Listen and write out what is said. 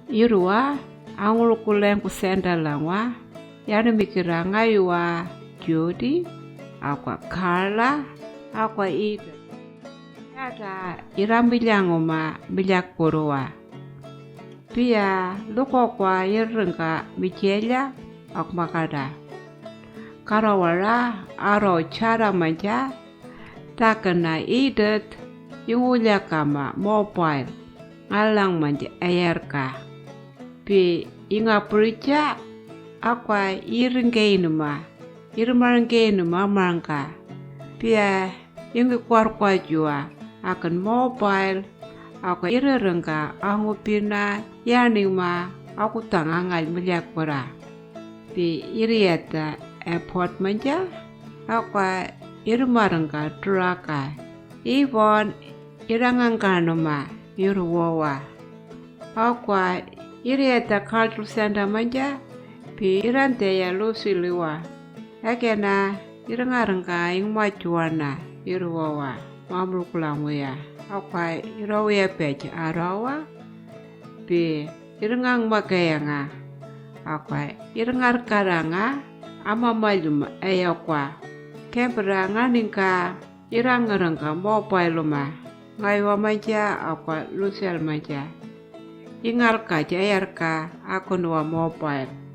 yirruwa angulukuleng Centre-langwa Yarnimikirra Judy, akwa Karla, akwa Edith. Yada irambilyanguma Milyakburru-wa. Pia lukokwa yirringa mijelya akmakada. Karawara aro cara manja takana Edith yirrilikenuma mobile ngalang manja ayakwa. Pi ngayuwa akwa yirrilikenuma marangka. Pia ngayuwa jua akan mobile akwa yirrilikenuma angupina yanima aku tangangal Milyakburra. Pi yirriyata airport manja akwa yirrumarangka draka. Ibon yirranganganuma yirruwa. Akwa yirriyata cultural center manja pi iranteya lusiliwa. Akena yirrangarangka ingmajuana yirruwa mamlukulangwa. Akwa yirrawiya peja arawa pi yirrangang makayanga. Akwa yirrangarkaranga ama malum ayakwa. Keberanga ningka yirrangarangka mobile ngayuwa manja akwa lusel manja. Ingalka jayarka akunwa mobile.